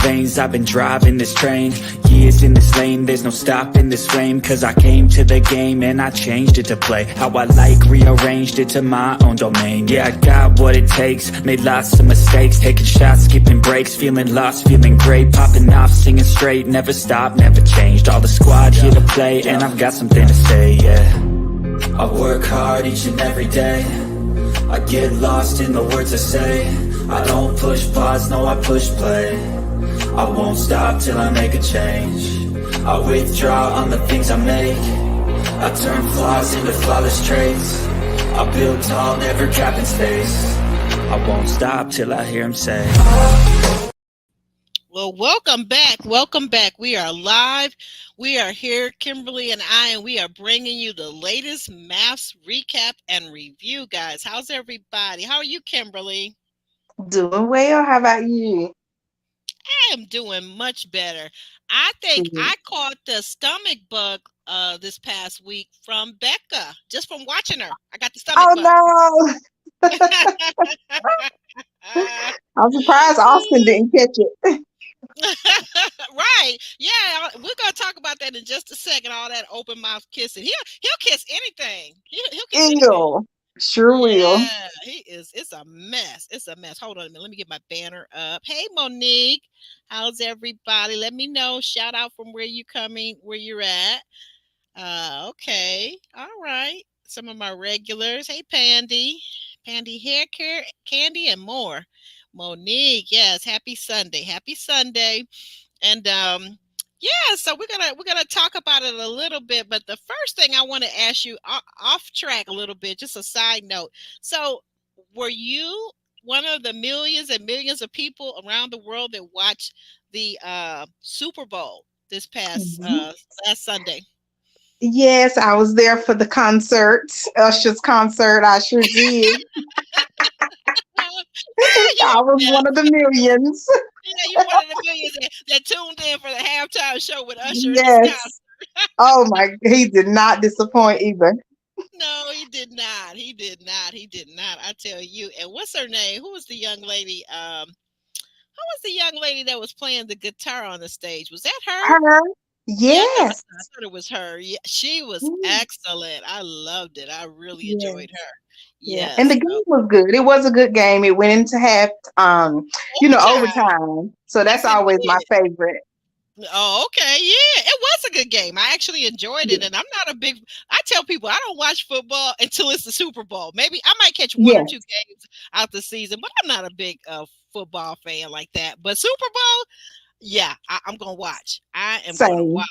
veins, I've been driving this train. Years in this lane, there's no stopping this flame. Cause I came to the game and I changed it to play how I like, rearranged it to my own domain. Yeah, I got what it takes, made lots of mistakes, taking shots, skipping breaks, feeling lost, feeling great, popping off, singing straight, never stopped, never changed. All the squad here to play, and I've got something to say, yeah. I work hard each and every day, I get lost in the words I say. I don't push pause, no I push play. I won't stop till I make a change. I withdraw on the things I make. I turn flaws into flawless traits. I build tall, never capping space. I won't stop till I hear him say. Well, welcome back. Welcome back. We are live. We are here, Kimberly and I, and we are bringing you the latest maths recap and review, guys. How's everybody? How are you, Kimberly? Doing well. How about you? I am doing much better. I think I caught the stomach bug this past week from BECCA, just from watching her. I got the stomach bug. No. I'm surprised Austin didn't catch it. Right. Yeah, we're gonna talk about that in just a second. All that open mouth kissing. He'll kiss anything. He'll kiss anything. Sure will. Yeah, he is. It's a mess. It's a mess. Hold on a minute. Let me get my banner up. Hey, Monique. How's everybody? Let me know. Shout out from where you coming, where you're at. Okay. All right. Some of my regulars. Hey, Pandy. Pandy hair care, candy, and more. Monique, yes, happy Sunday. Happy Sunday. And yeah, so we're gonna talk about it a little bit, but the first thing I want to ask you off track a little bit, just a side note. So were you one of the millions and millions of people around the world that watched the Super Bowl this past last Sunday? Yes, I was there for the concert, Usher's concert. I sure did. I was one of the millions. Yeah, you're one of the millions that tuned in for the halftime show with Usher. Yes. Oh my, he did not disappoint either. No, he did not. He did not. He did not. I tell you. And what's her name? Who was the young lady? Who was the young lady that was playing the guitar on the stage? Was that her? Her? Yes. Yeah, I thought it was her. Yeah, she was excellent. I loved it. I really enjoyed her. Yeah. And the game was good. It was a good game. It went into overtime. So that's always my favorite. Oh, okay. Yeah, it was a good game. I actually enjoyed it. And I tell people I don't watch football until it's the Super Bowl. Maybe I might catch one or two games out the season, but I'm not a big football fan like that. But Super Bowl, yeah, I'm going to watch. I am going to watch.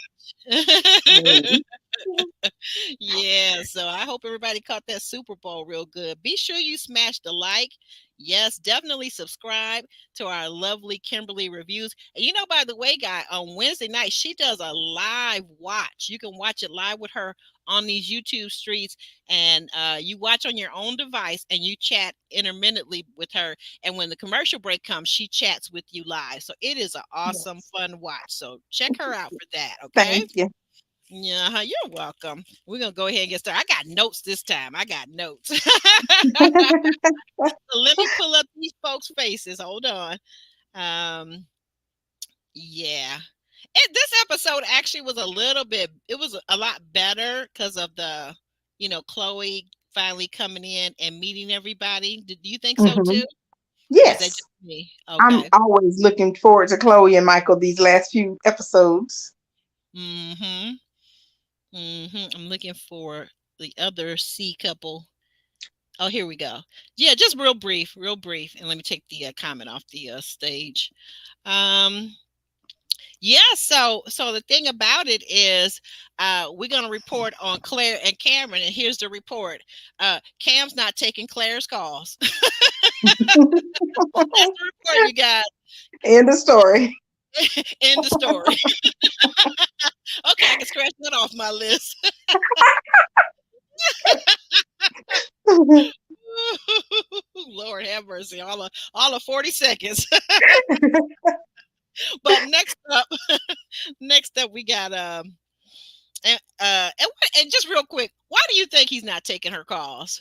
Yeah, so I hope everybody caught that Super Bowl real good. Be sure you smash the like. Yes, definitely subscribe to our lovely Kimberly reviews. And by the way, guy, on Wednesday night, she does a live watch. You can watch it live with her on these YouTube streets, and you watch on your own device and you chat intermittently with her. And when the commercial break comes, she chats with you live. So it is an awesome, fun watch. So check her out for that. Okay. Thank you. Yeah, you're welcome. We're going to go ahead and get started. I got notes this time. I got notes. So let me pull up these folks' faces. Hold on. Yeah. This episode actually was it was a lot better because of the, Chloe finally coming in and meeting everybody. Do you think so too? Yes. Okay. I'm always looking forward to Chloe and Michael these last few episodes. I'm looking for the other C couple. Oh, here we go. Yeah, just real brief. And let me take the comment off the stage. Yeah, so the thing about it is we're going to report on Claire and Cameron, and here's the report. Cam's not taking Claire's calls. That's the report, you guys. End of story. End of story. Okay, I can scratch that off my list. Lord have mercy, all of 40 seconds. But next up we got and just real quick, why do you think he's not taking her calls?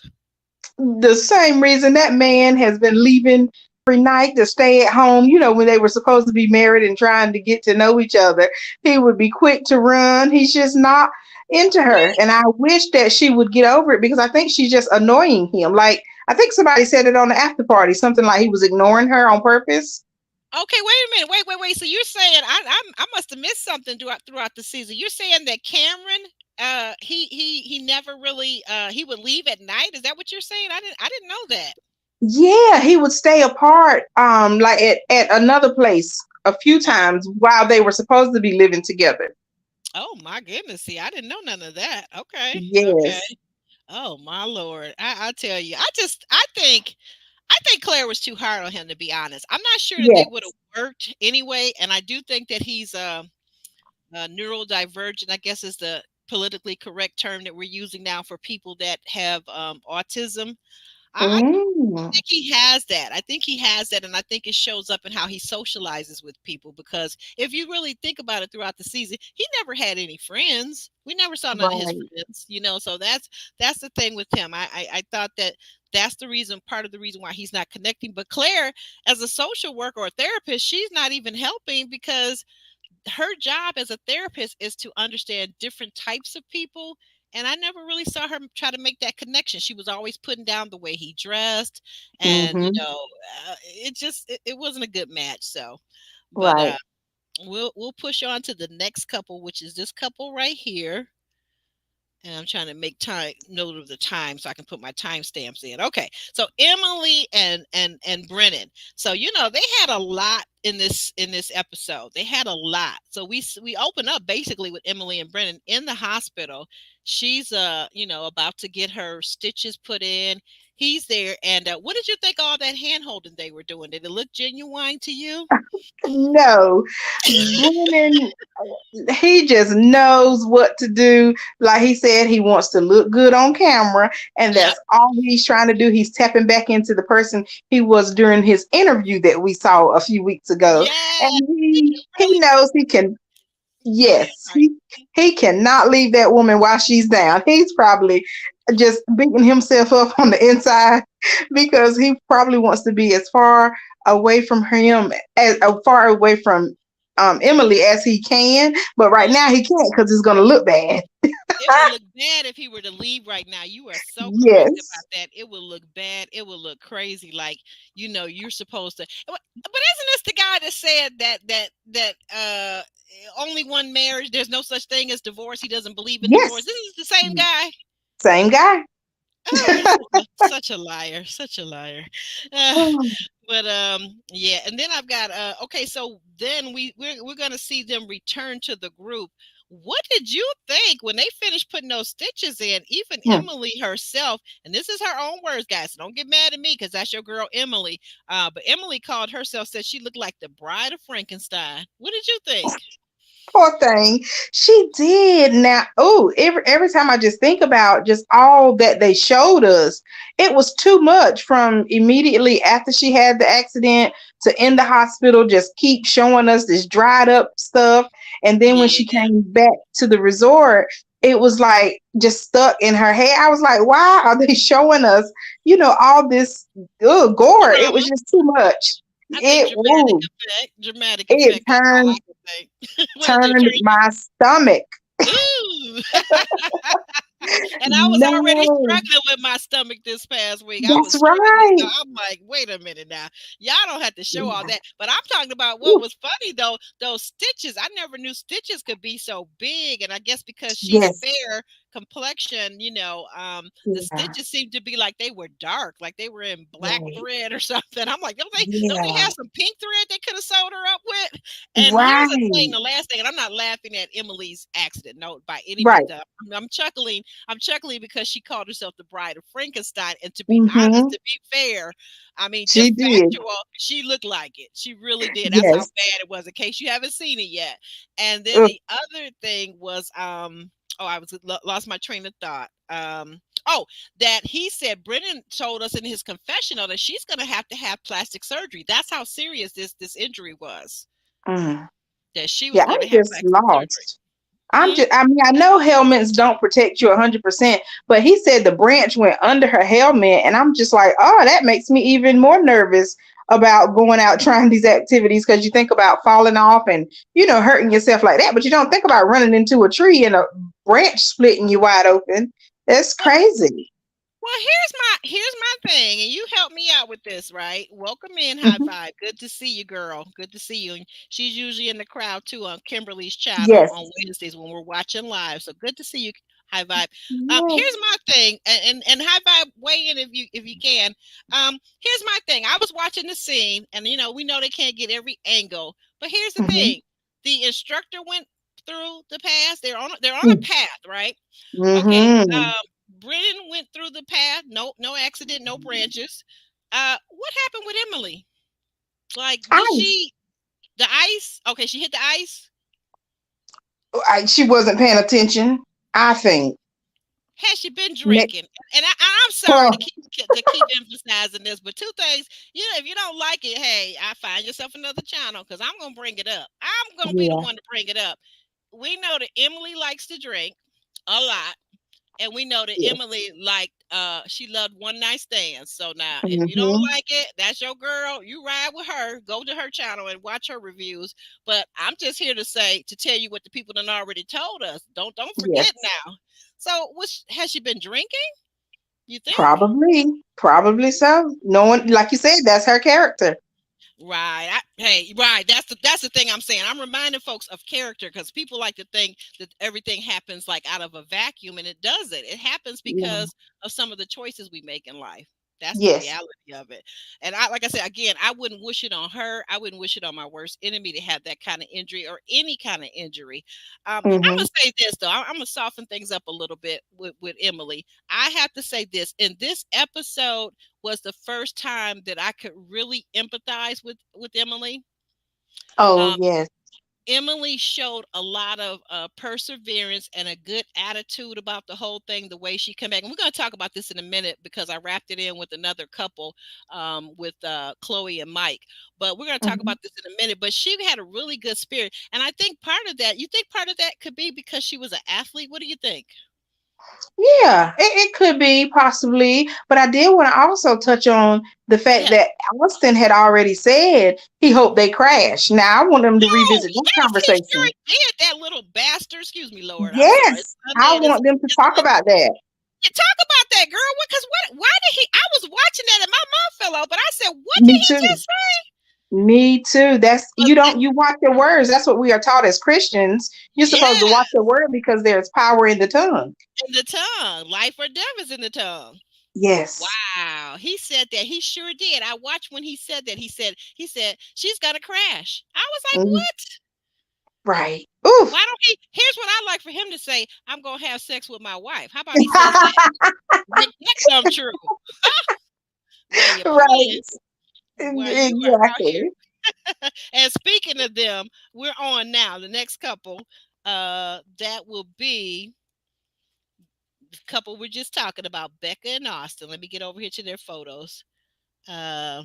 The same reason that man has been leaving every night to stay at home, when they were supposed to be married and trying to get to know each other. He would be quick to run. He's just not into her. And I wish that she would get over it because I think she's just annoying him. Like, I think somebody said it on the after party, something like he was ignoring her on purpose. Okay, wait a minute. Wait. So you're saying I must have missed something throughout the season. You're saying that Cameron, he never really he would leave at night. Is that what you're saying? I didn't know that. Yeah, he would stay apart, like at another place a few times while they were supposed to be living together. Oh my goodness. See, I didn't know none of that. Okay. Okay. Yes. Oh my Lord. I tell you, I think Claire was too hard on him, to be honest. I'm not sure that they would Yes. have worked anyway, and I do think that he's neurodivergent, I guess is the politically correct term that we're using now for people that have autism. I Mm, think he has that. I think he has that, and I think it shows up in how he socializes with people. Because if you really think about it, throughout the season, he never had any friends. We never saw none of his right. friends, So that's the thing with him. I thought that that's the reason, part of the reason why he's not connecting. But Claire, as a social worker or a therapist, she's not even helping because her job as a therapist is to understand different types of people. And I never really saw her try to make that connection. She was always putting down the way he dressed, and Mm-hmm. it wasn't a good match. So, but Right. we'll push on to the next couple, which is this couple right here. And I'm trying to make time note of the time so I can put my timestamps in. Okay, so Emily and Brennan. So they had a lot in this episode. They had a lot. So we open up basically with Emily and Brennan in the hospital. She's about to get her stitches put in. He's there, and what did you think of all that hand holding they were doing? Did it look genuine to you? No, Brennan, he just knows what to do. Like he said, he wants to look good on camera, and Yep. that's all he's trying to do. He's tapping back into the person he was during his interview that we saw a few weeks ago. Yeah, And he he really. knows he can. Go ahead. Yes, Sorry. he cannot leave that woman while she's down. He's probably just beating himself up on the inside because he probably wants to be as far away from him as far away from Emily as he can. But right now he can't because it's going to look bad. It would look bad if he were to leave right now. You are so correct Yes, about that. It would look bad. It would look crazy. Like, you're supposed to. But isn't this the guy that said that only one marriage, there's no such thing as divorce. He doesn't believe in divorce. yes, This is the same guy. same guy. Oh, he's such a liar. Such a liar. Uh, but yeah, and then I've got okay, so then we're gonna see them return to the group. What did you think when they finished putting those stitches in? Even Hmm. Emily herself, and this is her own words, guys, so don't get mad at me because that's your girl Emily. But Emily called herself, said she looked like the bride of Frankenstein. What did you think? Poor thing. She did. Now, every time I just think about just all that they showed us, it was too much from immediately after she had the accident to in the hospital, just keep showing us this dried up stuff. And then when Yeah, she came back to the resort, it was like just stuck in her head. I was like, why are they showing us, all this gore? It drama. was just too much. I think It, ooh, dramatic it effect. That's all I can think. What did it turned turn my stomach. you? Ooh. And I was already No, struggling with my stomach this past week. I that's was struggling. So right. I'm like, wait a minute now. Y'all don't have to show all Yeah. that. But I'm talking about what Ooh, was funny though, those stitches. I never knew stitches could be so big. And I guess because she's yes. fair complexion, the Yeah. stitches seemed to be like they were dark, like they were in black Right. thread or something. I'm like, don't they Yeah. have some pink thread they could have sewed her up with? And here's the thing, Right. the last thing, and I'm not laughing at Emily's accident, no, by any Right. means. I'm chuckling. I'm chuckling because she called herself the bride of Frankenstein. And to be honest, Mm-hmm. to be fair, I mean, She just did. factual, she looked like it. She really did. That's how Yes. bad it was, in case you haven't seen it yet. And then Ugh. the other thing was, I was lost my train of thought. Oh, that he said Brennan told us in his confessional that she's going to have plastic surgery. That's how serious this injury was. Mm. That she was Yeah, going I'm to have just plastic surgery. lost. Hmm? I mean, I know helmets don't protect you 100%, but he said the branch went under her helmet, and I'm just like, oh, that makes me even more nervous about going out trying these activities because you think about falling off and hurting yourself like that, but you don't think about running into a tree and a branch splitting you wide open. That's Well, crazy. well, here's my thing, and you help me out with this, right? Welcome in, high five. Good to see you, girl. Good to see you. And she's usually in the crowd too on Kimberly's channel Yes. on Wednesdays when we're watching live. So good to see you, high vibe. Here's Yes. my thing, and high vibe, weigh in if you can. Here's my thing. I was watching the scene, and we know they can't get every angle, but here's the Mm-hmm. thing: the instructor went through the path. They're on a path, right? Okay. Mm-hmm. Brennan went through the path. No accident, no branches. What happened with Emily? Like, did I, she the ice? Okay, she hit the ice. she wasn't paying attention, I think. Has she been Ne- drinking? And I'm sorry to Well, keep emphasizing this, but two things. If you don't like it, hey, I find yourself another channel because I'm gonna bring it up. I'm gonna be the yeah. one to bring it up. We know that Emily likes to drink a lot. And we know that Yes. Emily she loved one night stands. So now if you don't Mm-hmm. like it, that's your girl. You ride with her, go to her channel and watch her reviews. But I'm just here to tell you what the people done already told us. Don't forget Yes. now. So has she been drinking? You think? Probably so. No one, like you said, that's her character. Right. Hey, right. That's the thing I'm saying. I'm reminding folks of character because people like to think that everything happens like out of a vacuum, and it doesn't. It happens Yeah. because of some of the choices we make in life. That's the Yes. reality of it. And like I said again, I wouldn't wish it on her. I wouldn't wish it on my worst enemy to have that kind of injury or any kind of injury. I'm Mm-hmm. gonna say this though. I'm gonna soften things up a little bit with Emily. I have to say this in this episode was the first time that I could really empathize with Emily. Oh, Um, yes. Emily showed a lot of perseverance and a good attitude about the whole thing. The way she came back, and we're going to talk about this in a minute because I wrapped it in with another couple, with Chloe and Mike. But we're going to talk Mhm. about this in a minute. But she had a really good spirit, and I think part of that. You think part of that could be because she was an athlete? What do you think? Yeah, it could be possibly, but I did want to also touch on the fact Yes. that Austin had already said he hoped they crash. Now I want them to Oh, revisit that yes, he sure conversation. did, that little bastard. Excuse me, Lord. I'm sorry. It's Yes, I Sunday and want them to it's talk about that. yeah, talk about that, girl. Because why did he? I was watching that and my mouth fell off, but I said, what did Me he too. just say? Me too. That's Was that, you watch your words. That's what we are taught as Christians. You're supposed to yeah, watch your word because there's power in the tongue. in the tongue. Life or death is in the tongue. Yes. Wow. He said that. He sure did. I watched when he said that. He said, she's got to crash. I was like, Mhm. what? Right. Oof. Why don't he? Here's what I like for him to say. I'm going to have sex with my wife. How about he says that? Make that come true. Now you're playing. Right. Well, you are out here. Exactly. And speaking of them, we're on now. The next couple, that will be the couple we're just talking about, Becca and Austin. Let me get over here to their photos. Uh,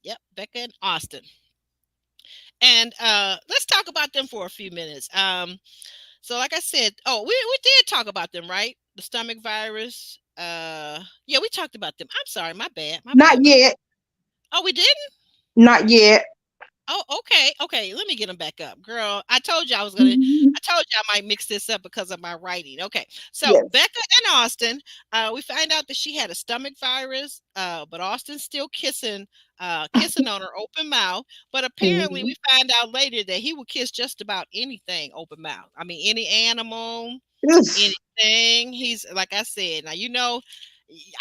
yep, Becca and Austin. And let's talk about them for a few minutes. So like I said, we did talk about them, right? The stomach virus. Yeah, we talked about them. I'm sorry, my bad, my Not bad. yet. Oh, we didn't. Not yet. Oh, okay, okay. Let me get them back up, girl. I told you I was gonna. Mhm. I told you I might mix this up because of my writing. Okay, so Yes. Becca and Austin, we find out that she had a stomach virus, but Austin's still kissing on her open mouth. But apparently, Mhm. we find out later that he would kiss just about anything open mouth. I mean, any animal, Oof. anything. He's like I said. Now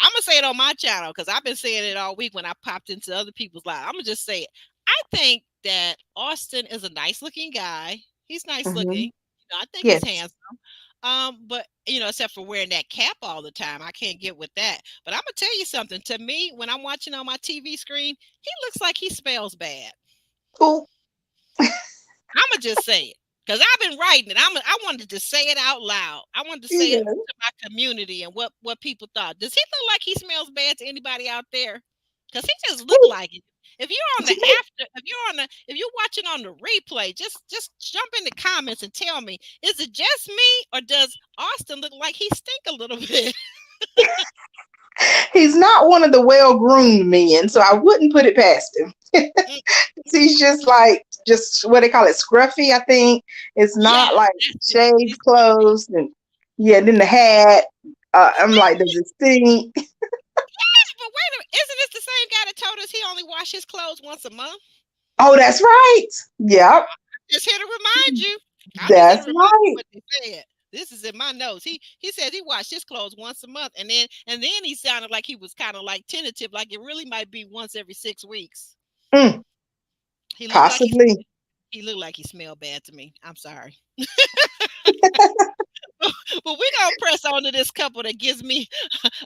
I'm gonna say it on my channel because I've been saying it all week when I popped into other people's lives. I'm gonna just say it. I think that Austin is a nice looking guy. He's nice looking. Mhm. I think he's Yes. handsome. But except for wearing that cap all the time, I can't get with that. But I'm gonna tell you something. To me, when I'm watching on my TV screen, he looks like he smells bad. Ooh. I'ma just say it because I've been writing it. I wanted to say it out loud. I wanted to say it Yeah. to my community and what people thought. Does he look like he smells bad to anybody out there? Because he just looked Ooh. like it. If you're on the To me, after, if you're watching on the replay, just jump in the comments and tell me: is it just me or does Austin look like he stink a little bit? He's not one of the well-groomed men, so I wouldn't put it past him. Mm, He's just like just what they call it, scruffy. I think it's yeah, not like that's it. shaved He's grumpy. clothes, and yeah, then the hat. I'm like, does it stink? But wait a minute, isn't this the same guy that told us he only washed his clothes once a month? Oh, that's right. Yep, Just here to remind you. I'm just here to that's remind you right. what they said. This is in my notes. He said he washed his clothes once a month, and then he sounded like he was kind of like tentative, like it really might be once every 6 weeks. Mm, He looked like possibly. he smelled bad to me. I'm sorry. But we're gonna press on to this couple that gives me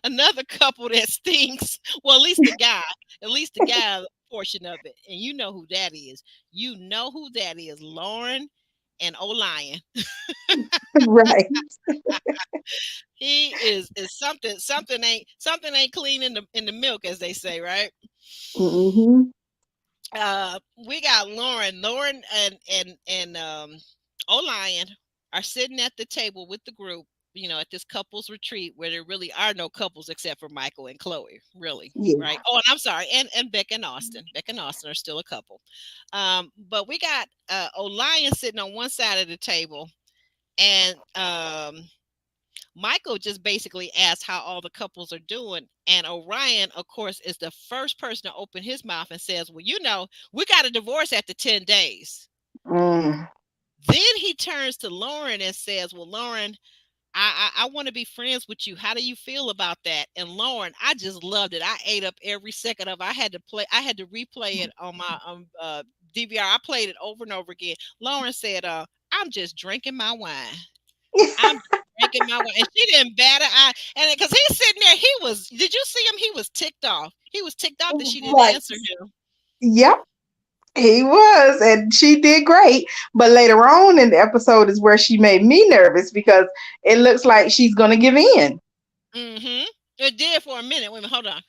another couple that stinks. Well, at least the guy portion of it, and you know who that is. You know who that is, Lauren and O'Lion. Right. He is something ain't clean in the milk, as they say, right? Hmm. We got Lauren and O'Lion are sitting at the table with the group, at this couples retreat where there really are no couples except for Michael and Chloe, really, Yeah. right? Oh, and I'm sorry, and Becca and Austin. Becca and Austin are still a couple. But we got O'Lion sitting on one side of the table, and Michael just basically asked how all the couples are doing. And Orion, of course, is the first person to open his mouth and says, well, we got a divorce after 10 days. Mm. Then he turns to Lauren and says, well, Lauren, I want to be friends with you. How do you feel about that? And Lauren, I just loved it. I ate up every second of it. I had to replay it on my DVR. I played it over and over again. Lauren said, I'm just drinking my wine. I'm drinking my wine. And she didn't bat an eye. And because he's sitting there, did you see him? He was ticked off. He was ticked off that she didn't Right. answer him. Yep. He was, and she did great. But later on in the episode is where she made me nervous because it looks like she's gonna give in. Mm-hmm. It did for a minute. Wait a minute, hold on.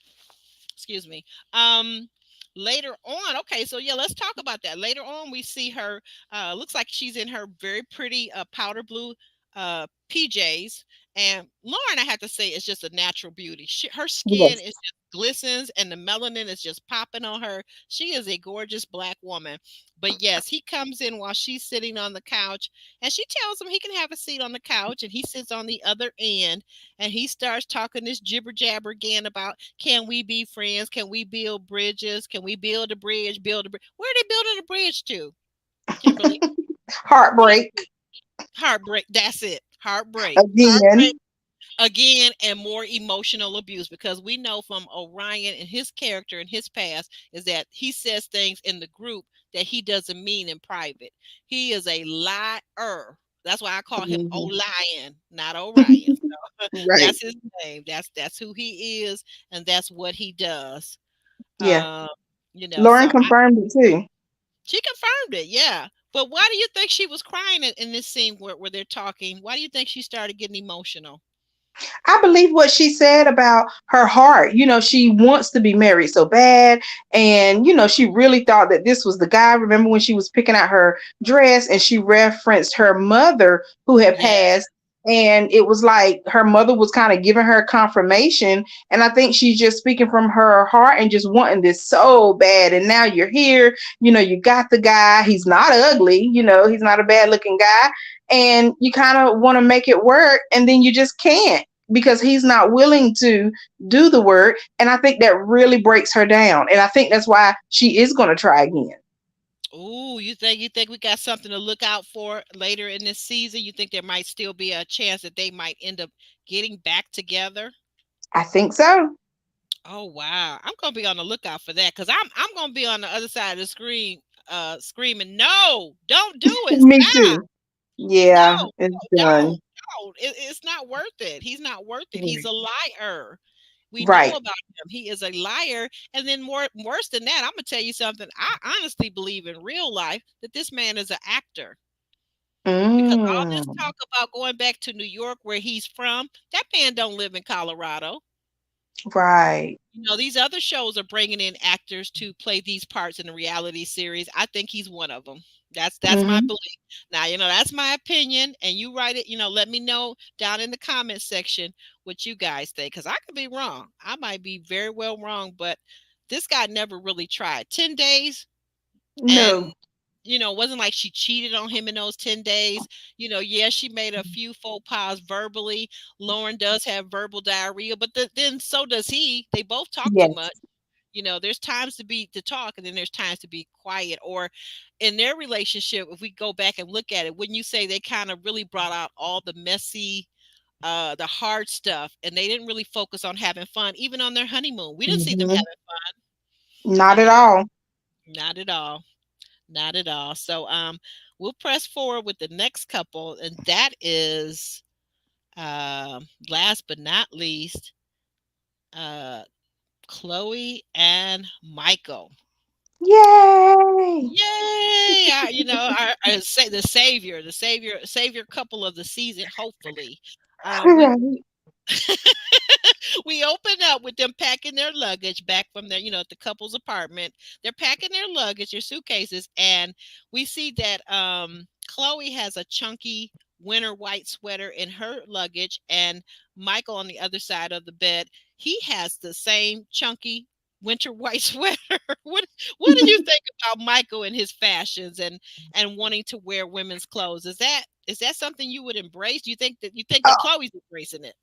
Excuse me. Um, Later on, okay, so yeah, let's talk about that. Later on, we see her. Looks like she's in her very pretty powder blue PJs. And Lauren, I have to say, is just a natural beauty. Her skin is Yes. just glistens, and the melanin is just popping on her. She is a gorgeous black woman. But yes, he comes in while she's sitting on the couch, and she tells him he can have a seat on the couch, and he sits on the other end, and he starts talking this jibber jabber again about, can we be friends? Can we build bridges? Can we build a bridge? Build a bridge. Where are they building a bridge to, Kimberly? Where they, Heartbreak heartbreak. That's it. Heartbreak. Heartbreak again. again, and more emotional abuse, because we know from Orion and his character and his past is that he says things in the group that he doesn't mean in private. He is a liar. That's why I call him Mhm. O'Lion, not Orion. Right. That's his name. That's who he is, and that's what he does. Yeah. Um, Lauren so confirmed it too. she confirmed it, yeah. But why do you think she was crying in this scene where they're talking? Why do you think she started getting emotional? I believe what she said about her heart. She wants to be married so bad. And, she really thought that this was the guy. Remember when she was picking out her dress and she referenced her mother who had Yeah. passed. And it was like her mother was kind of giving her confirmation. And I think she's just speaking from her heart and just wanting this so bad. And now you're here. You got the guy. He's not ugly. He's not a bad looking guy. And you kind of want to make it work. And then you just can't because he's not willing to do the work. And I think that really breaks her down. And I think that's why she is going to try again. Ooh, you think we got something to look out for later in this season? You think there might still be a chance that they might end up getting back together? I think so. Oh wow. I'm gonna be on the lookout for that because I'm gonna be on the other side of the screen screaming, no, don't do it. Me Stop. too. Yeah, No, it's no, done. don't. It's not worth it. He's not worth it. He's Right. a liar. We know Right. about him. He is a liar. And then worse than that, I'm gonna tell you something. I honestly believe in real life that this man is an actor. Because all this Mm, talk about going back to New York where he's from, that man don't live in Colorado. right. These other shows are bringing in actors to play these parts in the reality series. I think he's one of them. That's my Hmm. belief. Now, that's my opinion, and you write it, let me know down in the comment section what you guys think, because I could be wrong. I might be very well wrong, but this guy never really tried. 10 days, No. and it wasn't like she cheated on him in those 10 days. Yeah, she made a few faux pas verbally. Lauren does have verbal diarrhea, but then so does he. They both talk too Yes. much. There's times to talk, and then there's times to be quiet. Or in their relationship, if we go back and look at it, wouldn't you say they kind of really brought out all the messy, the hard stuff, and they didn't really focus on having fun, even on their honeymoon. We didn't see them Hmm. having fun, Not you at know, all. not at all. Not at all. So we'll press forward with the next couple, and that is last but not least, uh Chloe and Michael. Yay! Yay! Our say the savior couple of the season. Hopefully, we Right. we open up with them packing their luggage back from their, at the couple's apartment. They're packing their luggage, their suitcases, and we see that Chloe has a chunky winter white sweater in her luggage, and Michael on the other side of the bed, he has the same chunky winter white sweater. What do you think about Michael and his fashions and wanting to wear women's clothes? Is that something you would embrace? Do you think that Chloe's embracing it?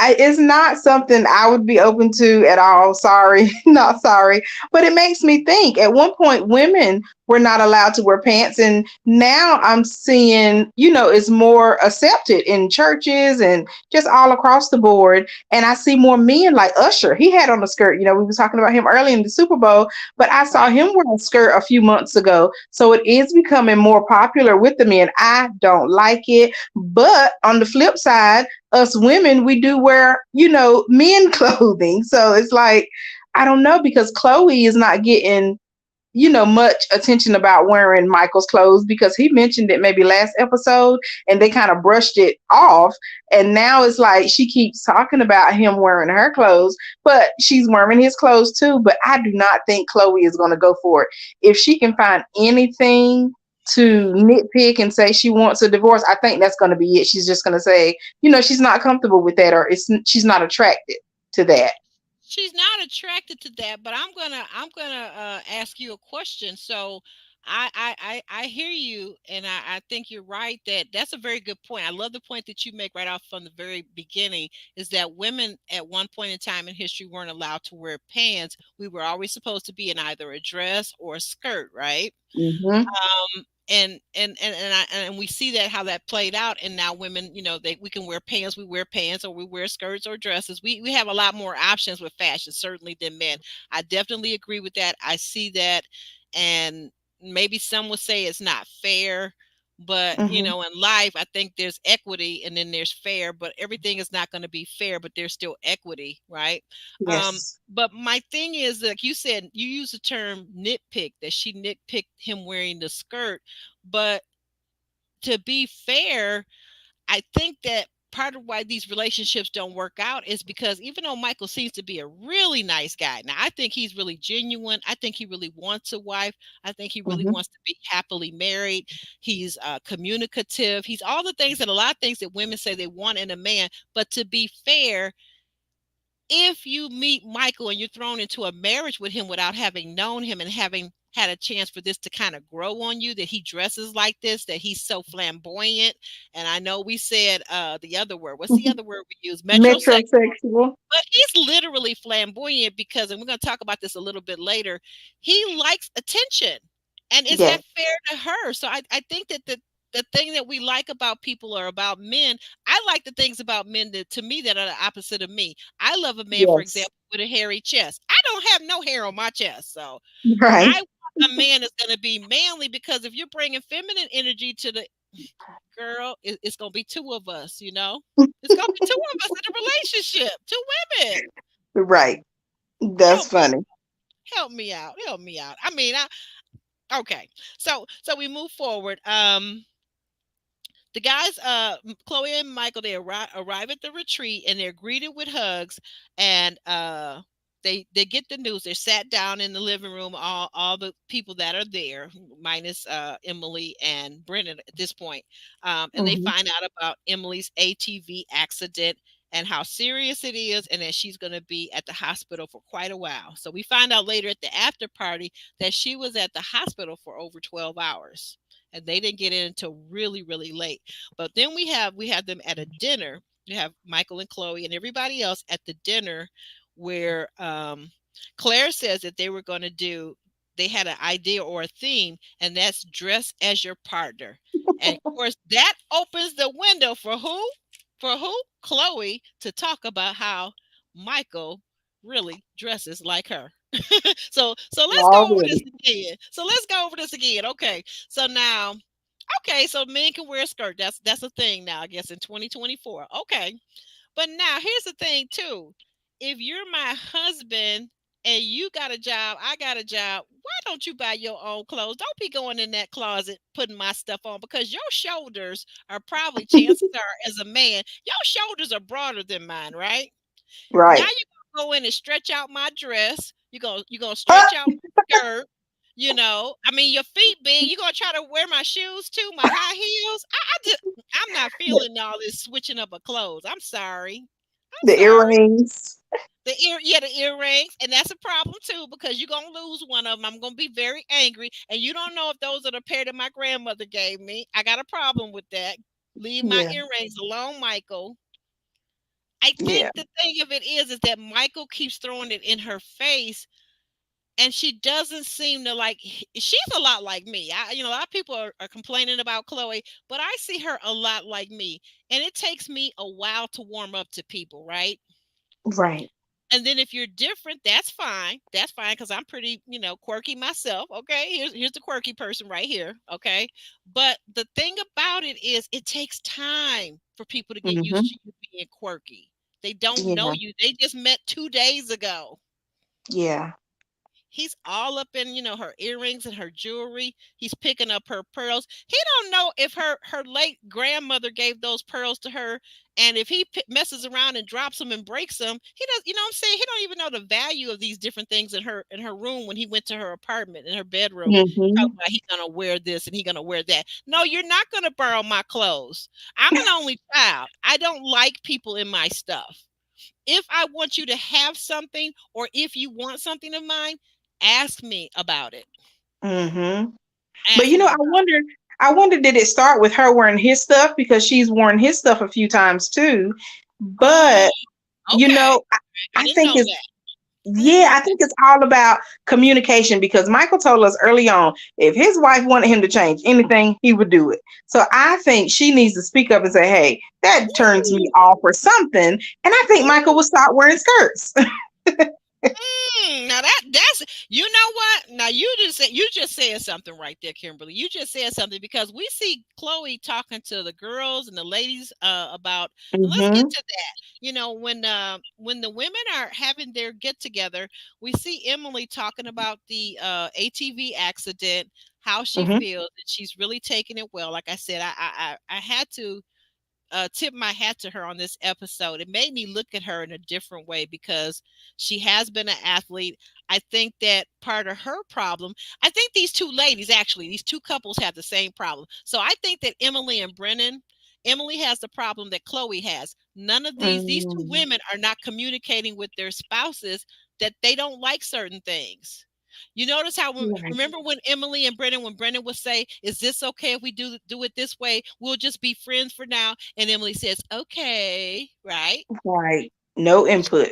It's not something I would be open to at all. Sorry, not sorry. But it makes me think. At one point, women were not allowed to wear pants, and now I'm seeing, it's more accepted in churches and just all across the board. And I see more men like Usher. He had on a skirt. We were talking about him early in the Super Bowl, but I saw Right. him wear a skirt a few months ago. So it is becoming more popular with the men. I don't like it, but on the flip side, us women, we do wear, men clothing. So it's like, I don't know, because Chloe is not getting, much attention about wearing Michael's clothes, because he mentioned it maybe last episode and they kind of brushed it off. And now it's like she keeps talking about him wearing her clothes, but she's wearing his clothes too. But I do not think Chloe is going to go for it. If she can find anything to nitpick and say she wants a divorce, I think that's going to be it. She's just going to say, she's not comfortable with that, or she's not attracted to that. She's not attracted to that, but I'm gonna ask you a question. So I hear you, and I think you're right. That's a very good point. I love the point that you make right off from the very beginning, is that women at one point in time in history weren't allowed to wear pants. We were always supposed to be in either a dress or a skirt, right? Hmm. And we see that how that played out, and now women, we can wear pants, we wear pants, or we wear skirts or dresses. We have a lot more options with fashion, certainly, than men. I definitely agree with that. I see that, and maybe some would say it's not fair, but Hmm. in life I think there's equity and then there's fair, but everything is not going to be fair, but there's still equity, right? Yes. But my thing is, like you said, you use the term nitpick, that she nitpicked him wearing the skirt. But to be fair, I think that part of why these relationships don't work out is because even though Michael seems to be a really nice guy, now I think he's really genuine. I think he really wants a wife. I think he really Hmm. wants to be happily married. He's communicative. He's all the things, that a lot of things that women say they want in a man. But to be fair, if you meet Michael and you're thrown into a marriage with him without having known him and having had a chance for this to kind of grow on you, that he dresses like this, that he's so flamboyant. And I know we said the other word. What's the other word we use? Metrosexual. Metrosexual. But he's literally flamboyant because, and we're going to talk about this a little bit later, he likes attention. And is Yes. that fair to her? So I think that the thing that we like about people or about men, I like the things about men that to me that are the opposite of me. I love a man, for Yes. example, with a hairy chest. I don't have no hair on my chest. So I Right. want a man that's going to be manly, because if you're bringing feminine energy to the girl, it's going to be two of us, you know? It's going to be two of us in a relationship, two women. Right. That's Help me, funny. help me out, help me out. I mean, okay. So we move forward. The guys, Chloe and Michael, they arrive at the retreat and they're greeted with hugs, and they get the news. They're sat down in the living room, all the people that are there, minus Emily and Brennan at this point, and they Mhm. find out about Emily's ATV accident and how serious it is, and that she's going to be at the hospital for quite a while. So we find out later at the after party that she was at the hospital for over 12 hours. And they didn't get in until really, really late. But then we have them at a dinner. You have Michael and Chloe and everybody else at the dinner where Claire says that they were going to do, they had an idea or a theme, and that's dress as your partner. And of course, that opens the window for who? For who? Chloe to talk about how Michael really dresses like her. So let's go over this Already. again. So let's go over this again. Okay. So now, okay, so men can wear a skirt. That's a thing now, I guess, in 2024. Okay. But now here's the thing too. If you're my husband and you got a job, I got a job, why don't you buy your own clothes? Don't be going in that closet putting my stuff on, because your shoulders are probably, chances are, as a man, your shoulders are broader than mine, right? Now Right. you're gonna go in and stretch out my dress. You're gonna stretch out my skirt. I mean, your feet big. You're gonna try to wear my shoes too, my high heels. I'm not the, feeling all this switching up of clothes. I'm sorry. I'm the sorry. earrings. The earrings, and that's a problem too, because you're gonna lose one of them. I'm gonna be very angry, and you don't know if those are the pair that my grandmother gave me. I got a problem with that. Leave my Yeah. earrings alone, Michael. I think Yeah. the thing of it is that Michael keeps throwing it in her face, and she doesn't seem to like. She's a lot like me. A lot of people are complaining about Chloe, but I see her a lot like me, and it takes me a while to warm up to people, right? Right. And then if you're different, that's fine. That's fine, because I'm pretty, quirky myself. Okay, here's the quirky person right here. Okay, but the thing about it is, it takes time for people to get used Mhm. to you being quirky. They don't know Yeah. you. They just met 2 days ago. Yeah. He's all up in, her earrings and her jewelry. He's picking up her pearls. He don't know if her late grandmother gave those pearls to her, and if he messes around and drops them and breaks them, he does. You know what I'm saying? He don't even know the value of these different things in her room when he went to her apartment in her bedroom. Talking Mhm. about he's gonna wear this and he's gonna wear that. No, you're not gonna borrow my clothes. I'm an only child. I don't like people in my stuff. If I want you to have something, or if you want something of mine, ask me about it. Mhm. But Ask me I about wonder. I wonder, did it start with her wearing his stuff because she's worn his stuff a few times too? it. Oh, But you okay. know, I, I I didn't think know it's that. I didn't yeah, know I that. think it's all about communication because Michael told us early on if his wife wanted him to change anything, he would do it. So I think she needs to speak up and say, "Hey, that turns me Ooh, off or something." And I think Michael ooh. will start wearing skirts. Now that's, you know what? Now you just said something right there, Kimberly. You just said something, because we see Chloe talking to the girls and the ladies about, and let's get Mhm. to that. When the women are having their get together, we see Emily talking about the ATV accident, how she Mhm. feels, and she's really taking it well. Like I said, I had to tip my hat to her on this episode. It made me look at her in a different way, because she has been an athlete. I think that part of her problem, I think these two ladies, actually, these two couples have the same problem. So I think that Emily and Brennan, Emily has the problem that Chloe has. None of these two Mm. women are not communicating with their spouses that they don't like certain things. You notice how, Right. remember when Emily and Brennan, when Brennan would say, "Is this okay if we do it this way? We'll just be friends for now." And Emily says, "Okay," right? Right. No input.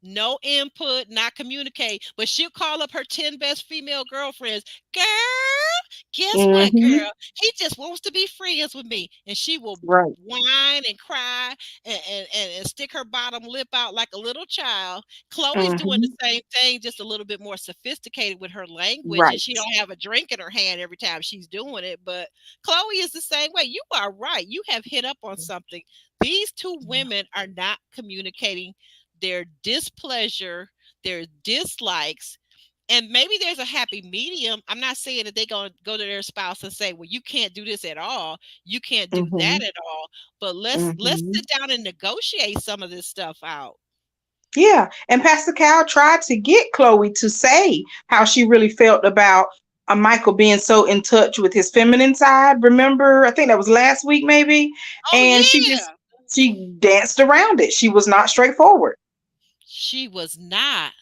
No input, not communicate. But she'll call up her 10 best female girlfriends. "Girl, guess what, Mhm. girl? He just wants to be friends with me." And she will Right. whine and cry and stick her bottom lip out like a little child. Chloe's doing the Mhm. same thing, just a little bit more sophisticated with her language, and Right. she don't have a drink in her hand every time she's doing it. But Chloe is the same way. You are right. You have hit up on something. These two women are not communicating their displeasure, their dislikes, and maybe there's a happy medium. I'm not saying that they're going to go to their spouse and say, "Well, you can't do this at all. You can't do that Mhm. at all." But let's Mhm. sit down and negotiate some of this stuff out. Yeah, and Pastor Cal tried to get Chloe to say how she really felt about Michael being so in touch with his feminine side. Remember, I think that was last week, maybe, Oh and yeah, she danced around it. She was not straightforward. she was not.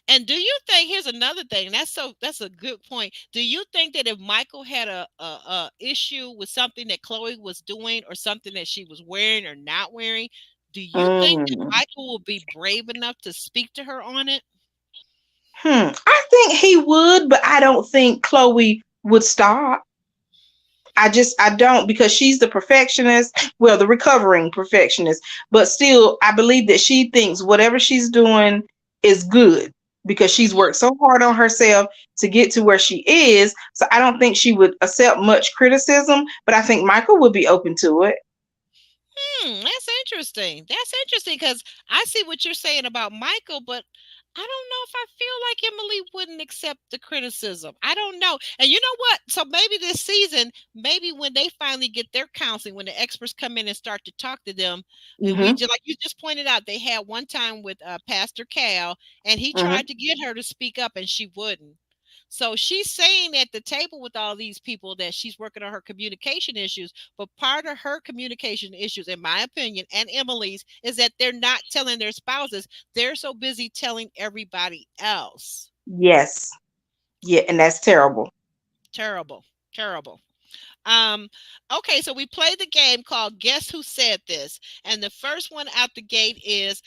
And do you think here's another thing? That's a good point. Do you think that if Michael had a issue with something that Chloe was doing or something that she was wearing or not wearing, do you think that Mm. Michael will be brave enough to speak to her on it? I think he would, but I don't think Chloe would stop. I don't, because she's the perfectionist, well, the recovering perfectionist, but still I believe that she thinks whatever she's doing is good because she's Mhm. worked so hard on herself to get to where she is. So I don't think she would accept much criticism, but I think Michael would be open to it. That's interesting. That's interesting because I see what you're saying about Michael, but I don't know if I feel like Emily wouldn't accept the criticism. I don't know. And you know what? So maybe this season, maybe when they finally get their counseling, when the experts come in and start to talk to them, and we Hmm. just like you just pointed out, they had one time with Pastor Cal, and he Hmm. tried to get her to speak up, and she wouldn't. So she's saying at the table with all these people that she's working on her communication issues. But part of her communication issues, in my opinion, and Emily's, is that they're not telling their spouses. They're so busy telling everybody else. Yes. Yeah, and that's terrible. Terrible. Terrible. Um, okay, so we played the game called Guess Who Said This? And the first one out the gate is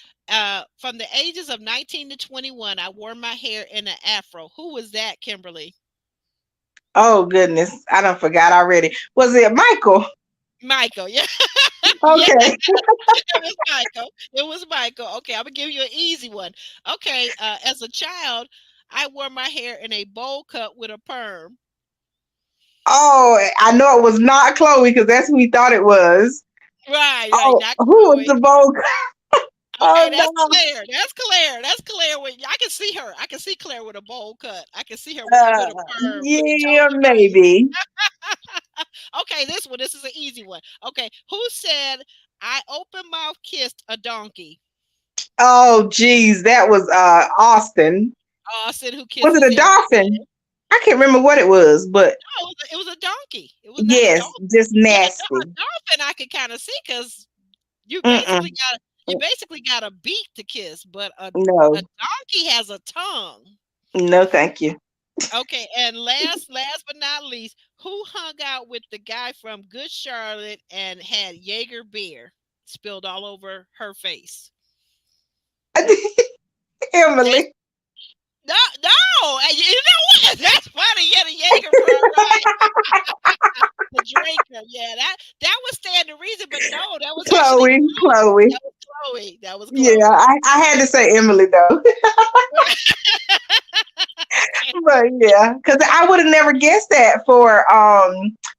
from the ages of 19 to 21, I wore my hair in an afro. Who was that, Kimberly? Oh goodness, I don't forgot already. Was it Michael? Michael. Yeah. Yeah. Okay. It was Michael. It was Michael. Okay, I'm gonna give you an easy one. Okay, as a child, I wore my hair in a bowl cut with a perm. Oh, I know it was not Chloe because that's who we thought it was. Right, right, Oh, not who was Chloe. the vogue? Okay, Oh that's no. Claire. That's Claire. That's Claire. With I can see her. I can see Claire with a bowl cut. I can see her with a perm. Look, I told Yeah, you right. maybe. Okay, this one. This is an easy one. Okay, who said I open mouth kissed a donkey? Oh, geez, that was Austin. Austin, who Was it kisses a everybody. dolphin? I can't remember what it was, but No, it was a donkey. It was not a yes, dolphin. just Yeah, no, a nasty. dolphin I could kind of see because you basically Mm-mm. got you basically got a beak to kiss, but a No, donkey has a tongue. no, thank you. Okay, and last but not least, who hung out with the guy from Good Charlotte and had Jaeger beer spilled all over her face? That's Emily. no, no. And you know what? That's funny. Yeah, the Jaeger part, right? The drinker. Yeah, that would stand to reason, but no, that was actually Chloe, Chloe. Chloe. That was Chloe. That was Yeah, Chloe. I had to say Emily though. But yeah, because I would have never guessed that for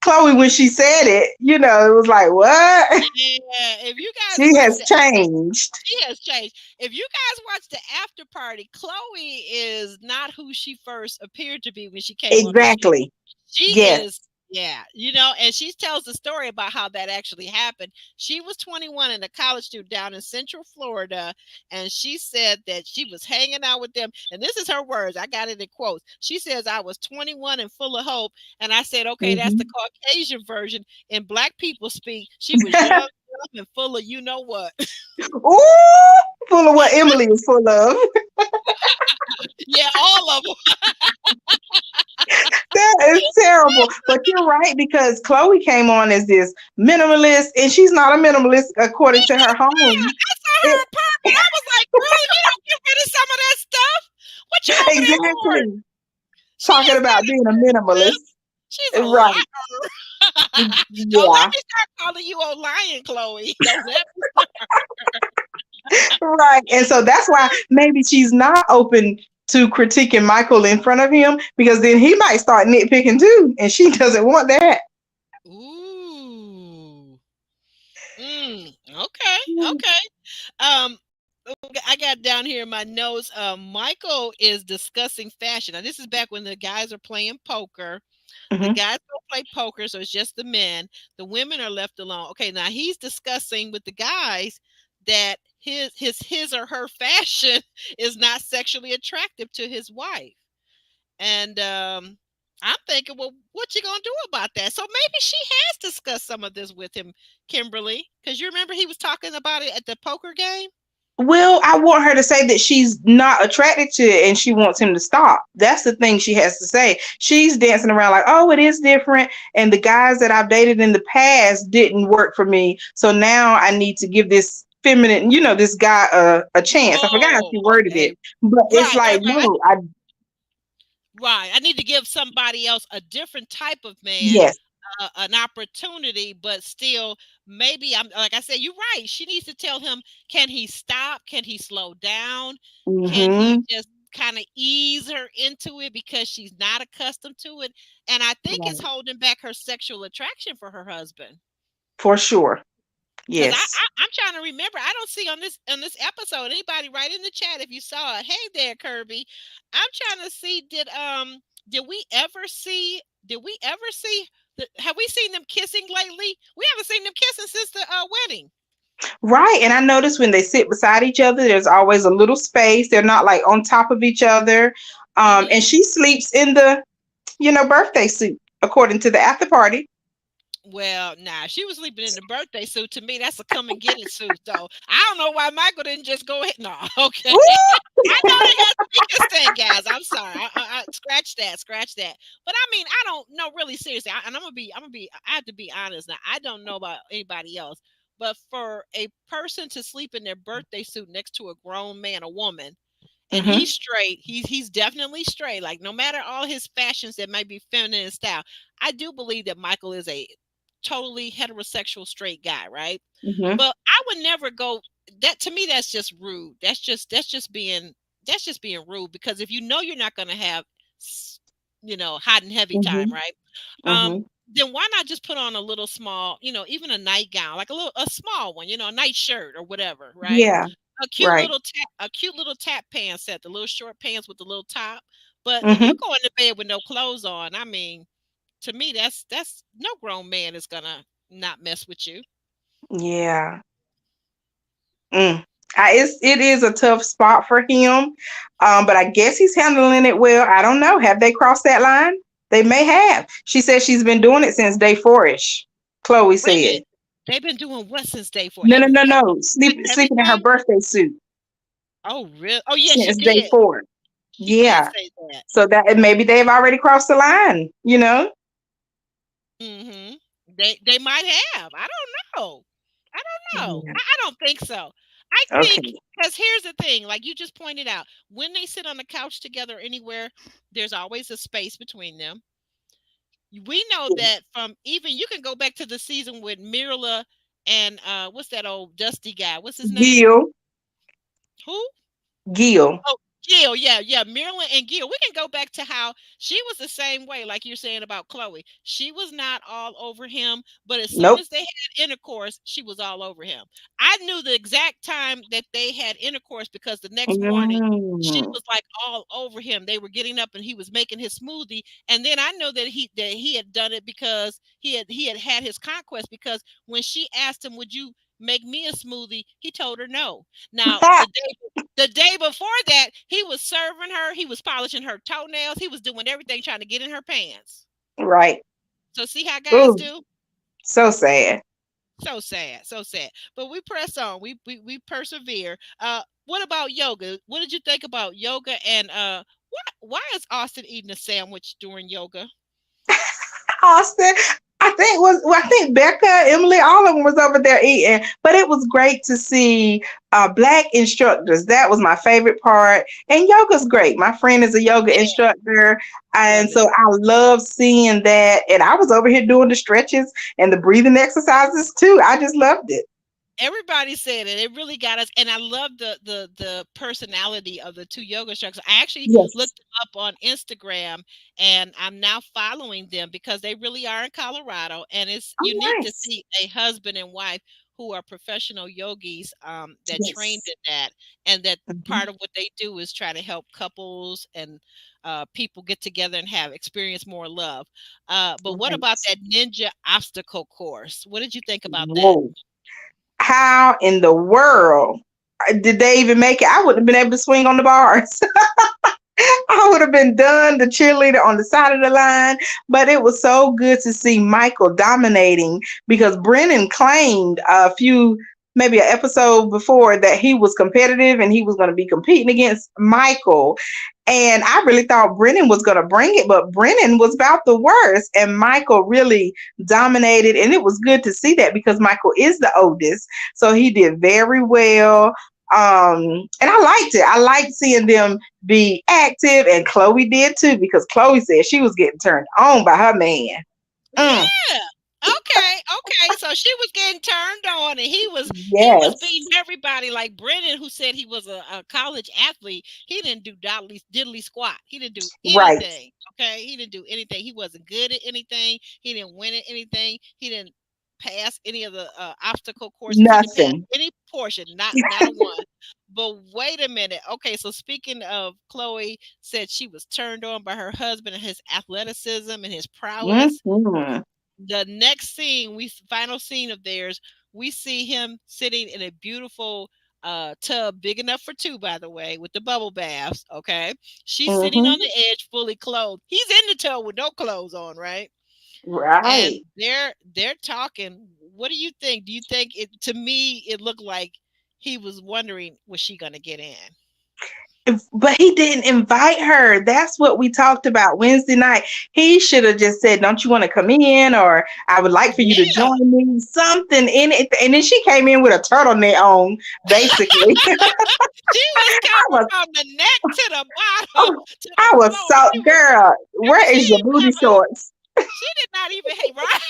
Chloe when she said it. It was like, what? Yeah, if you guys She watch has the changed. she has changed. If you guys watch the after party, Chloe is not who she first appeared to be when she came on the show. Exactly. She Yes. is, yeah, and she tells the story about how that actually happened. She was 21 and a college student down in Central Florida, and she said that she was hanging out with them. And this is her words. I got it in quotes. She says, I was 21 and full of hope. And I said, okay, that's the Hmm. Caucasian version. In Black people speak, she was young, dumb, and full of you know what. Ooh, full of what Emily is full of. Yeah, all of them. That is terrible. But you're right because Chloe came on as this minimalist, and she's not a minimalist according to her home. I saw It, her apartment. I was like, really? You don't get rid of some of that stuff? What you over there hoarding? exactly. She Talking is not about a being a minimalist. minimalist. She's a Right. liar. Don't let Yeah. me start calling you a lion, Chloe. Don't let me. Right. And so that's why maybe she's not open to critiquing Michael in front of him because then he might start nitpicking too. And she doesn't want that. Ooh. Okay. Okay. Um, I got down here in my notes. Michael is discussing fashion. Now, this is back when the guys are playing poker. The Hmm. guys don't play poker, so it's just the men. The women are left alone. Okay, now he's discussing with the guys that his or her fashion is not sexually attractive to his wife. And I'm thinking, well, what you gonna do about that? So maybe she has discussed some of this with him, Kimberly, because you remember he was talking about it at the poker game. Well, I want her to say that she's not attracted to it and she wants him to stop. That's the thing she has to say. She's dancing around like, oh, it is different. And the guys that I've dated in the past didn't work for me. So now I need to give this feminine, this guy a chance. I forgot how Oh, she worded okay. it. But it's Right, right, like, right. no, Right. I need to give somebody else a different type of man yes. an opportunity, but still, maybe I'm like I said, you're right. She needs to tell him, can he stop? Can he slow down? Can he Mm-hmm. just kind of ease her into it because she's not accustomed to it? And I think it's Right. holding back her sexual attraction for her husband. For sure. Because Yes. I'm trying to remember. I don't see on this episode anybody write in the chat if you saw it. Hey there, Kirby. I'm trying to see did we ever see have we seen them kissing lately? We haven't seen them kissing since the wedding. Right. And I notice when they sit beside each other, there's always a little space. They're not like on top of each other. Hmm. And she sleeps in the, birthday suit, according to the after party. Well, nah, she was sleeping in the birthday suit. To me, that's a come and get it suit, though. I don't know why Michael didn't just go ahead. No, okay. Woo! I know they had to make this thing, guys. I'm sorry. Scratch that, scratch that. But I mean, I don't know, really seriously. And I have to be honest now. I don't know about anybody else, but for a person to sleep in their birthday suit next to a grown man, a woman, and Mm-hmm. he's straight, he's definitely straight. Like no matter all his fashions that might be feminine in style, I do believe that Michael is a totally heterosexual straight guy, right? Mm-hmm. But I would never go that to me that's just rude. That's just being rude because if you know you're not going to have hot and heavy time, Mm-hmm. right? Um Mm-hmm. then why not just put on a little small, even a nightgown, like a small one, a night shirt or whatever, right? Yeah. A cute Right. little tap pants set, the little short pants with the little top. But if you Mm-hmm. go into bed with no clothes on, I mean, to me that's no grown man is gonna not mess with you. Yeah. Mm. It is a tough spot for him, but I guess he's handling it well. I don't know. Have they crossed that line? They may have. She said she's been doing it since day four-ish. Chloe Wait a said. minute, they've been doing what since day four? No, no, no, Have no. sex every Sleeping in her time? birthday suit Oh really? Oh yeah, she since day did. four. She did Yeah. say that. So that maybe they've already crossed the line. Hmm. They might have. I don't know. I don't know. Yeah. I don't think so. I think Okay. because here's the thing, like you just pointed out, when they sit on the couch together anywhere, there's always a space between them. We know that from even you can go back to the season with Mirla and what's that old dusty guy? What's his name? Gil. Who? Gil. Oh, Gil, yeah, yeah, Marilyn and Gil. We can go back to how she was the same way, like you're saying about Chloe. She was not all over him, but as soon Nope. as they had intercourse, she was all over him. I knew the exact time that they had intercourse because the next morning she Mm. was like all over him. They were getting up and he was making his smoothie, and then I know that he had done it because he had his conquest because when she asked him, "Would you make me a smoothie?" He told her no. Now the day before that, he was serving her, he was polishing her toenails, he was doing everything trying to get in her pants. Right. So see how guys Ooh, do? so sad. So sad, so sad. But we press on. We persevere. What about yoga? What did you think about yoga and why is Austin eating a sandwich during yoga? Austin. I think Becca, Emily, all of them was over there eating, but it was great to see black instructors. That was my favorite part. And yoga's great. My friend is a yoga Yeah, instructor, and love it. so I love seeing that. And I was over here doing the stretches and the breathing exercises too. I just loved it. Everybody said it. It really got us, and I love the personality of the two yoga instructors. I actually Yes. looked them up on Instagram, and I'm now following them because they really are in Colorado, and it's Oh, unique to nice. see a husband and wife who are professional yogis that trained Yes. in that, and that Mhm. part of what they do is try to help couples and people get together and have experience more love. But what about Right. that ninja obstacle course? What did you think about that? Whoa. How in the world? Did they even make it? I wouldn't have been able to swing on the bars. I would have been done, the cheerleader on the side of the line. But it was so good to see Michael dominating because Brennan claimed maybe an episode before that he was competitive and he was going to be competing against Michael. And I really thought Brennan was going to bring it, but Brennan was about the worst. And Michael really dominated. And it was good to see that because Michael is the oldest. So he did very well. And I liked it. I liked seeing them be active, and Chloe did too, because Chloe said she was getting turned on by her man. Yeah. Okay. So she was getting turned on, and he was Yes. beating everybody. Like Brennan, who said he was a college athlete, he didn't do diddly squat. He didn't do Right. anything. Okay, he didn't do anything. He wasn't good at anything. He didn't win at anything. He didn't pass any of the obstacle courses. He didn't pass Nothing. any portion, not a one. But wait a minute. Okay, so speaking of, Chloe said she was turned on by her husband and his athleticism and his prowess. Mhm. The next scene, final scene of theirs, we see him sitting in a beautiful tub, big enough for two, by the way, with the bubble baths. Okay, she's sitting on Mhm. the edge, fully clothed. He's in the tub with no clothes on, right? And Right. they're talking. What do you think? Do you think it? To me, it looked like he was wondering, was she gonna get in? But he didn't invite her. That's what we talked about Wednesday night. He should have just said, "Don't you want to come in?" Or "I would like for you to Yeah, join me." Something in it. And then she came in with a turtleneck on, basically. she was I covered was, from the neck to the bottom oh, to the I was floor. so, girl. She Where is your didn't even booty have a. shorts? She did not even hey right.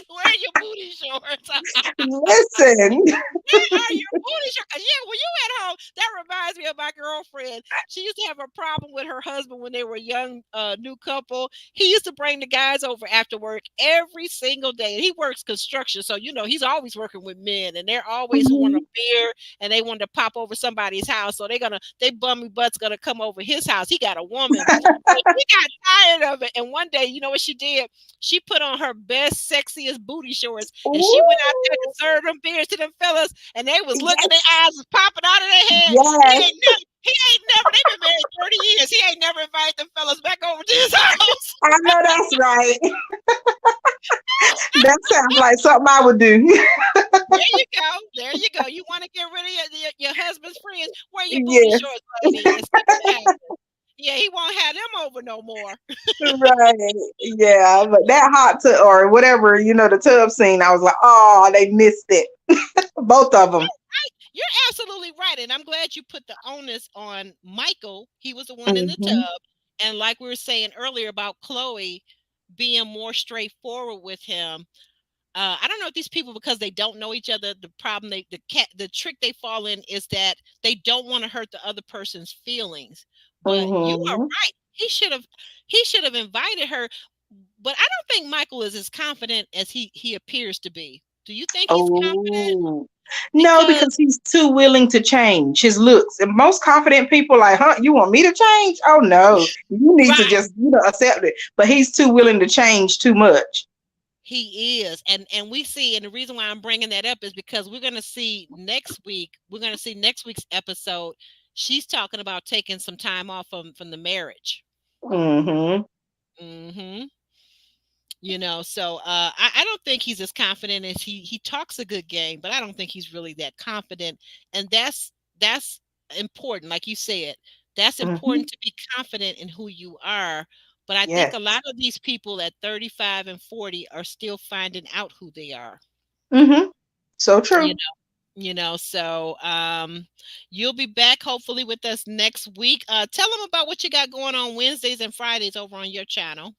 Wear your booty shorts. Listen. Where are your booty shorts? 'Cause yeah, when you at home, that reminds me of my girlfriend. She used to have a problem with her husband when they were young, new couple. He used to bring the guys over after work every single day. And he works construction, so he's always working with men, and they're always who want a Mhm. beer, and they want to pop over somebody's house. So they bummy butts gonna come over his house. He got a woman. So she got tired of it. And one day, you know what she did? She put on her best, sexiest booty shorts, and she went out there to Ooh, serve them beers to them fellas, and they was looking, their yes, eyes was popping out of their head. yes. He ain't never, they've been married 30 years. He ain't never invited them fellas back over to his house. I know that's right. That sounds like something I would do. There you go. There you go. You want to get rid of your husband's friends? Wear your booty Yes. shorts, lady, and see what happens. Yeah, he won't have them over no more. Right. Yeah. But that hot tub or whatever, the tub scene, I was like, oh, they missed it. Both of them. You're absolutely right. And I'm glad you put the onus on Michael. He was the one in the Hmm. tub. And like we were saying earlier about Chloe being more straightforward with him. I don't know if these people, because they don't know each other, the problem the trick they fall in is that they don't want to hurt the other person's feelings. But you are Hmm. right. He should have invited her. But I don't think Michael is as confident as he appears to be. Do you think he's confident? Oh. No, Because because he's too willing to change his looks. And most confident people like, huh, you want me to change? Oh no. You need to right. just, accept it. But he's too willing to change too much. He is, and we see, and the reason why I'm bringing that up is because we're going to see next week. We're going to see next week's episode. She's talking about taking some time off from the marriage. Hmm. Hmm. So I don't think he's as confident as he talks a good game, but I don't think he's really that confident, and that's important, like you said. That's Hmm. important to be confident in who you are. But I think Yes. a lot of these people at 35 and 40 are still finding out who they are. Hmm. So You true. so you'll be back hopefully with us next week. Tell them about what you got going on Wednesdays and Fridays over on your channel.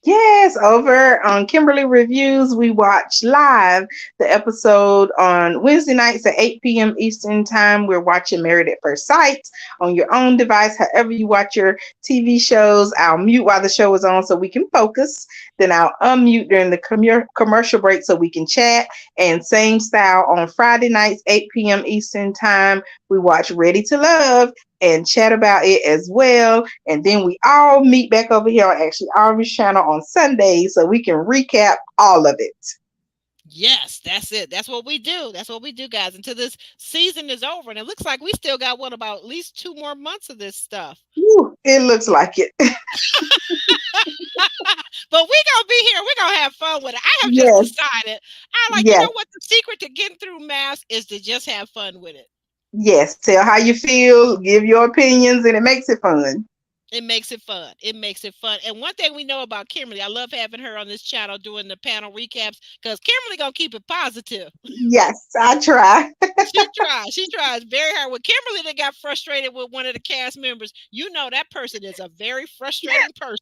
Yes, over on Kimberly Reviews, we watch live the episode on Wednesday nights at 8 p.m. Eastern Time. We're watching Married at First Sight on your own device, however you watch your TV shows. I'll mute while the show is on so we can focus. Then I'll unmute during the commercial break so we can chat. And same style on Friday nights, 8 p.m. Eastern Time. We watch Ready to Love and chat about it as well. And then we all meet back over here on actually Arby's channel on Sundays so we can recap all of it. Yes, that's it. That's what we do. That's what we do, guys. Until this season is over. And it looks like we still got what about at least 2 more months of this stuff. Whew, it looks like it. But we gonna be here. We're gonna have fun with it. I have just Yes, decided. I like, you yes, know what, the secret to getting through math is to just have fun with it. yes. Tell how you feel, give your opinions, and it makes it fun. It makes it fun. It makes it fun. And one thing we know about Kimberly, I love having her on this channel doing the panel recaps because Kimberly gonna keep it positive. Yes, I try. She tries. She tries very hard. When Kimberly that got frustrated with one of the cast members, you know that person is a very frustrating person.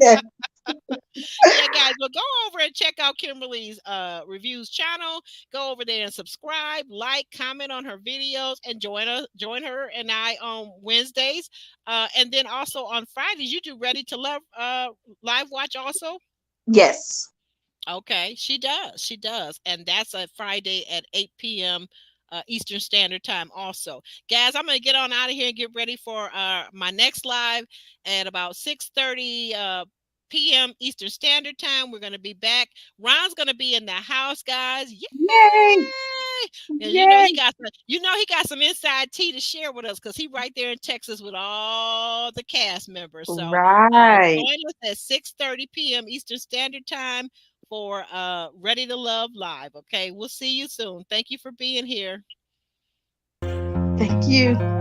Yes, Yeah, guys, but go over and check out Kimberly's reviews channel. Go over there and subscribe, like, comment on her videos, and join her and I on Wednesdays. And then also on Fridays, you do Ready to Love live watch also. yes, Okay, she does. She does. And that's a Friday at 8 p.m. Eastern Standard Time, also. Guys, I'm going to get on out of here and get ready for my next live at about 6:30 p.m. Eastern Standard Time. We're going to be back. Ron's going to be in the house, guys. yay, Yay! And yay. he got some inside tea to share with us because he right there in Texas with all the cast members. So Right. join us at 6:30 p.m. Eastern Standard Time for Ready to Love Live. Okay, we'll see you soon. Thank you for being here. Thank you.